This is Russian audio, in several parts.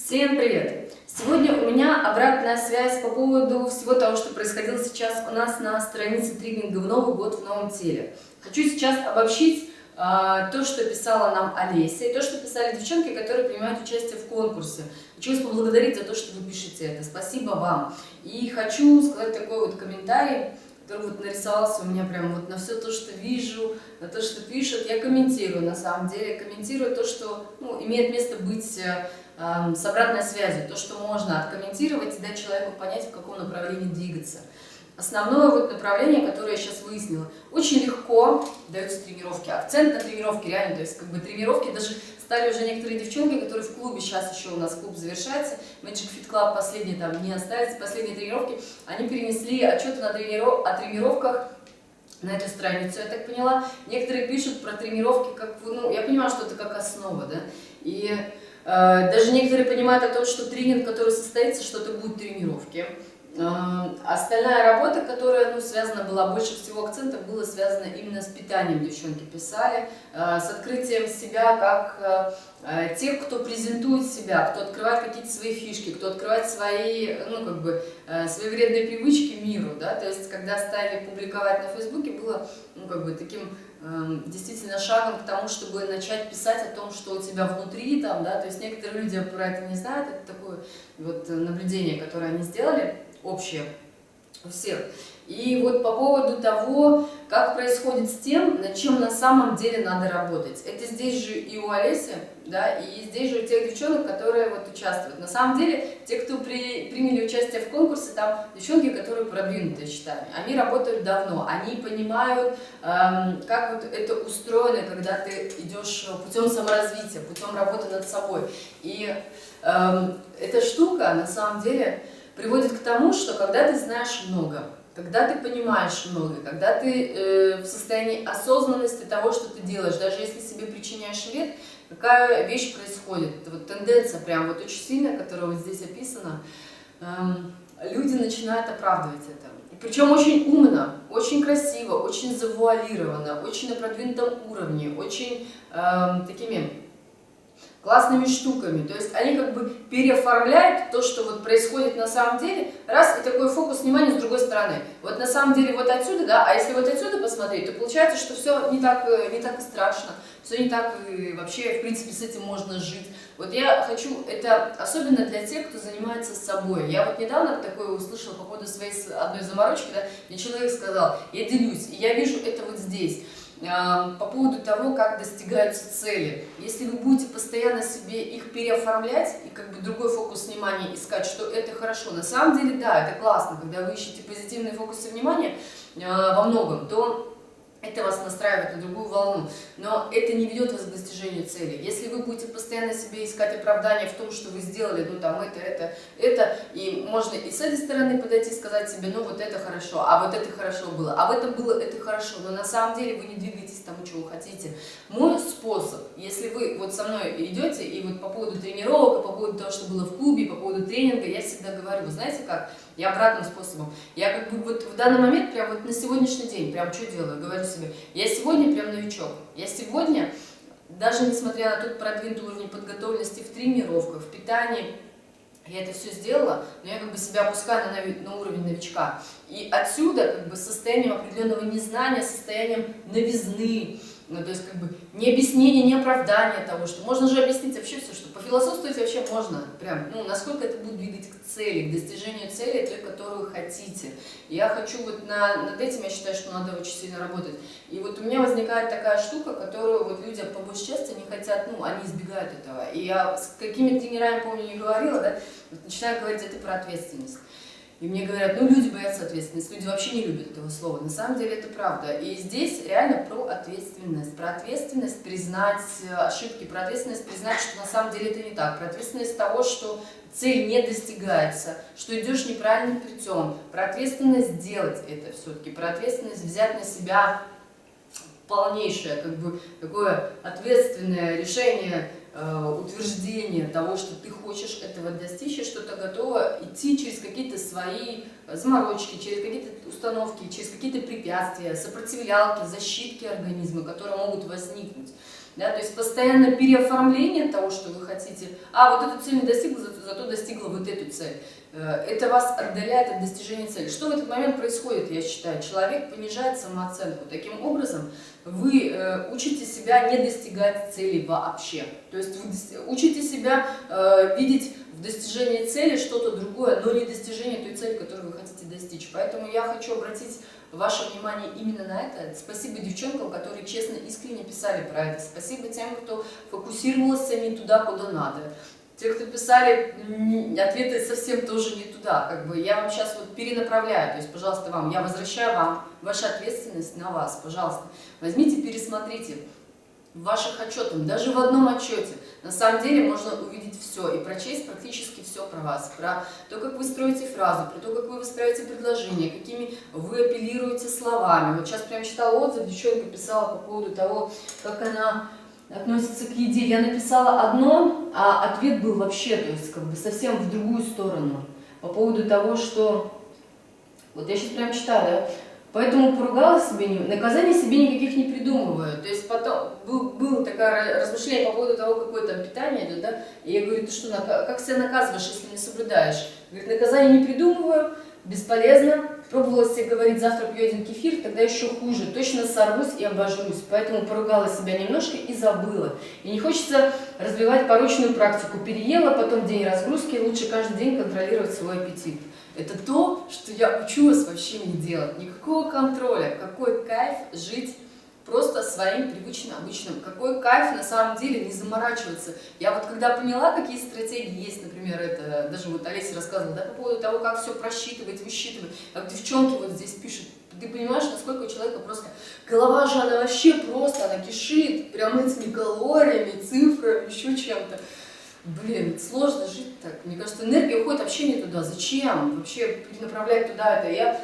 Всем привет! Сегодня у меня обратная связь по поводу всего того, что происходило сейчас у нас на странице тренинга «В Новый год в новом теле». Хочу сейчас обобщить то, что писала нам Олеся, и то, что писали девчонки, которые принимают участие в конкурсе. Хочу вас поблагодарить за то, что вы пишете это. Спасибо вам. И хочу сказать такой вот комментарий, который вот нарисовался у меня прямо вот на все то, что вижу, на то, что пишут. Я комментирую, на самом деле, комментирую то, что имеет место быть с обратной связью, то, что можно откомментировать и дать человеку понять, в каком направлении двигаться. Основное вот направление, которое я сейчас выяснила, очень легко даются тренировки. Акцент на тренировки реально, то есть как бы тренировки даже стали уже некоторые девчонки, которые в клубе, сейчас еще у нас клуб завершается, Magic Fit Club последние там не остались, последние тренировки, они перенесли отчеты о тренировках на эту страницу, я так поняла. Некоторые пишут про тренировки, как, я понимаю, что это как основа, да, и даже некоторые понимают о том, что тренинг, который состоится, что это будут тренировки. Остальная работа, которая связана была, больше всего акцента было связано именно с питанием, девчонки писали, с открытием себя как тех, кто презентует себя, кто открывает какие-то свои фишки, кто открывает свои, свои вредные привычки миру, да, то есть когда стали публиковать на Фейсбуке, было, таким действительно шагом к тому, чтобы начать писать о том, что у тебя внутри, там, да, то есть некоторые люди про это не знают, это такое вот наблюдение, которое они сделали, общее у всех. И вот по поводу того, как происходит с тем, над чем на самом деле надо работать. Это здесь же и у Олеси, да, и здесь же у тех девчонок, которые вот участвуют. На самом деле, те, кто приняли участие в конкурсе, там девчонки, которые продвинутые, считаю, они работают давно, они понимают, как вот это устроено, когда ты идешь путем саморазвития, путем работы над собой. И эта штука, на самом деле, приводит к тому, что когда ты знаешь много, когда ты понимаешь много, когда ты в состоянии осознанности того, что ты делаешь, даже если себе причиняешь вред, какая вещь происходит. Это вот тенденция прям вот очень сильная, которая вот здесь описана, люди начинают оправдывать это. И причем очень умно, очень красиво, очень завуалированно, очень на продвинутом уровне, очень такими классными штуками, то есть они как бы переоформляют то, что вот происходит на самом деле, раз, и такой фокус внимания с другой стороны. Вот на самом деле вот отсюда, да, а если вот отсюда посмотреть, то получается, что все не так и страшно, все не так и вообще, в принципе, с этим можно жить. Вот я хочу, это особенно для тех, кто занимается собой. Я вот недавно такое услышала по поводу своей одной заморочки, да, мне человек сказал, я делюсь, и я вижу это вот здесь. По поводу того, как достигаются цели. Если вы будете постоянно себе их переоформлять и как бы другой фокус внимания искать, что это хорошо, на самом деле, да, это классно, когда вы ищете позитивные фокусы внимания во многом, то это вас настраивает на другую волну, но это не ведет вас к достижению цели. Если вы будете постоянно себе искать оправдание в том, что вы сделали, это, и можно и с этой стороны подойти и сказать себе, вот это хорошо, а вот это хорошо было, а в этом было это хорошо, но на самом деле вы не двигаетесь к тому, чего вы хотите. Мой способ, если вы вот со мной идете, и вот по поводу тренировок, по поводу того, что было в клубе, по поводу тренинга, я всегда говорю, вы знаете как? Я обратным способом. Я как бы вот в данный момент, прям вот на сегодняшний день, прям что делаю, говорю себе, я сегодня прям новичок. Я сегодня, даже несмотря на тот продвинутый уровень подготовленности в тренировках, в питании, я это все сделала, но я как бы себя опускаю на уровень новичка. И отсюда как бы состоянием определенного незнания, состоянием новизны, то есть как бы не объяснение, не оправдание того, что можно же объяснить вообще все, что пофилософствовать вообще можно, прям, насколько это будет двигать к цели, к достижению цели, той, которую вы хотите. И я хочу вот над этим, я считаю, что надо очень сильно работать. И вот у меня возникает такая штука, которую вот люди по большей части не хотят, они избегают этого. И я с какими тренерами, помню, не говорила, да, вот начинаю говорить это про ответственность. И мне говорят, люди боятся ответственности, люди вообще не любят этого слова. На самом деле это правда. И здесь реально про ответственность признать ошибки, про ответственность признать, что на самом деле это не так, про ответственность того, что цель не достигается, что идешь неправильным путем, про ответственность делать это все-таки, про ответственность взять на себя полнейшее, как бы такое ответственное решение, утверждение того, что ты хочешь этого достичь, и что ты готова идти через какие-то свои заморочки, через какие-то установки, через какие-то препятствия, сопротивлялки, защитки организма, которые могут возникнуть. Да, то есть постоянное переоформление того, что вы хотите. Вот эту цель не достигла, зато достигла вот эту цель. Это вас отдаляет от достижения цели. Что в этот момент происходит, я считаю? Человек понижает самооценку. Таким образом, вы учите себя не достигать цели вообще. То есть вы учите себя видеть в достижении цели что-то другое, но не достижение той цели, которую вы хотите достичь. Поэтому я хочу обратить ваше внимание именно на это. Спасибо девчонкам, которые честно, искренне писали про это. Спасибо тем, кто фокусировался не туда, куда надо. Те, кто писали ответы совсем тоже не туда. Как бы я вам сейчас вот перенаправляю. То есть, пожалуйста, вам, я возвращаю вам вашу ответственность на вас. Пожалуйста, возьмите, пересмотрите в ваших отчетах, даже в одном отчете. На самом деле можно увидеть все и прочесть практически все про вас. Про то, как вы строите фразу, про то, как вы выстраиваете предложения, какими вы апеллируете словами. Вот сейчас прям читала отзыв, девчонка писала по поводу того, как она относится к еде. Я написала одно, а ответ был вообще, то есть как бы совсем в другую сторону. По поводу того, что... Вот я сейчас прям читаю, да? Поэтому поругала себе, наказаний себе никаких не придумываю. То есть потом было такое размышление по поводу того, какое там питание идет, да? И я говорю, ты что, как себя наказываешь, если не соблюдаешь? Говорит, наказания не придумываю, бесполезно. Пробовала себе говорить, завтра пью один кефир, тогда еще хуже. Точно сорвусь и обожрусь. Поэтому поругала себя немножко и забыла. И не хочется развивать порочную практику. Переела, потом день разгрузки, лучше каждый день контролировать свой аппетит. Это то, что я учу вас вообще не делать. Никакого контроля. Какой кайф жить просто своим привычным, обычным. Какой кайф на самом деле не заморачиваться. Я вот когда поняла, какие стратегии есть, например, это даже вот Олеся рассказывала, да, по поводу того, как все просчитывать, высчитывать, как девчонки вот здесь пишут. Ты понимаешь, насколько у человека просто голова же, она вообще просто, она кишит прям этими калориями, цифрами, еще чем-то. Блин, сложно жить так. Мне кажется, энергия уходит вообще не туда. Зачем вообще перенаправлять туда это? Я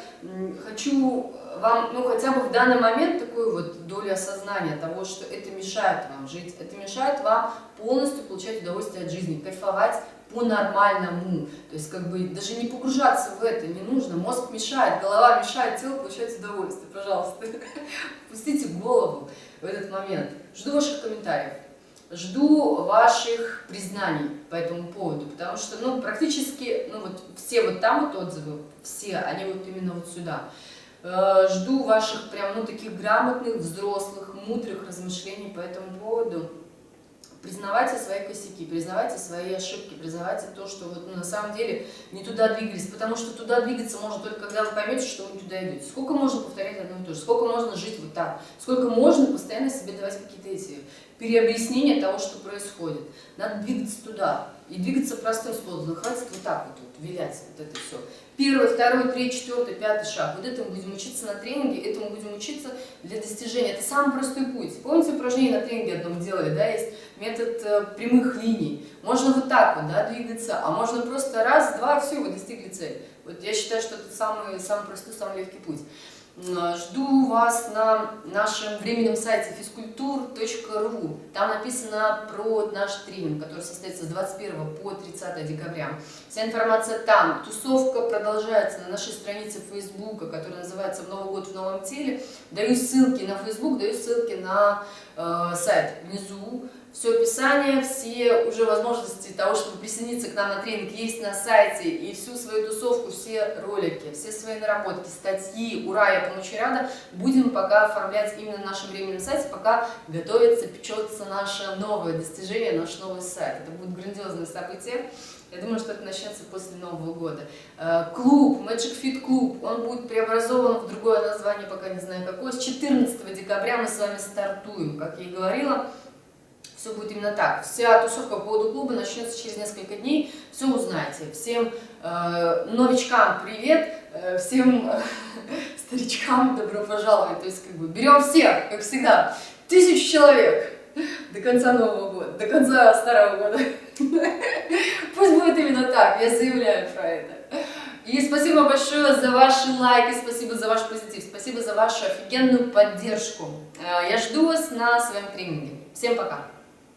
хочу вам, ну, хотя бы в данный момент такую вот долю осознания того, что это мешает вам жить. Это мешает вам полностью получать удовольствие от жизни, кайфовать по-нормальному. То есть, как бы, даже не погружаться в это не нужно. Мозг мешает, голова мешает, тело получает удовольствие. Пожалуйста, пустите голову в этот момент. Жду ваших комментариев. Жду ваших признаний по этому поводу, потому что, ну, практически, ну, вот все вот там вот отзывы, все, они вот именно вот сюда. Жду ваших прям, ну, таких грамотных, взрослых, мудрых размышлений по этому поводу. Признавайте свои косяки, признавайте свои ошибки, признавайте то, что вот, ну, на самом деле не туда двигались, потому что туда двигаться можно только когда вы поймете, что вы туда идете. Сколько можно повторять одно и то же, сколько можно жить вот так, сколько можно постоянно себе давать какие-то эти переобъяснения того, что происходит. Надо двигаться туда и двигаться простым способом. Хватит вот так вот вилять вот это все. Первый, второй, третий, четвертый, пятый шаг. Вот этому будем учиться на тренинге, этому будем учиться для достижения. Это самый простой путь. Помните, упражнение на тренинге одном делали, да, есть метод прямых линий. Можно вот так вот, да, двигаться, а можно просто раз, два, все, вы достигли цели. Вот я считаю, что это самый простой, самый легкий путь. Жду вас на нашем временном сайте физкультур.ру. Там написано про наш тренинг, который состоится с 21 по 30 декабря. Вся информация там. Тусовка продолжается на нашей странице Фейсбука, которая называется «Новый год в новом теле». Даю ссылки на Фейсбук, даю ссылки на сайт внизу. Все описание, все уже возможности того, чтобы присоединиться к нам на тренинг, есть на сайте. И всю свою тусовку, все ролики, все свои наработки, статьи, ура, я тому очень рада, будем пока оформлять именно на нашем временном сайте, пока готовится, печется наше новое достижение, наш новый сайт. Это будет грандиозное событие. Я думаю, что это начнется после Нового года. Клуб, Magic Fit Club, он будет преобразован в другое название, пока не знаю какое. С 14 декабря мы с вами стартуем, как я и говорила. Все будет именно так. Вся тусовка по поводу клуба начнется через несколько дней. Все узнаете. Всем новичкам привет, всем старичкам добро пожаловать. То есть, как бы, берем всех, как всегда. 1000 человек до конца Нового года, до конца Старого года. Пусть будет именно так, я заявляю про это. И спасибо большое за ваши лайки, спасибо за ваш позитив, спасибо за вашу офигенную поддержку. Я жду вас на своем тренинге. Всем пока!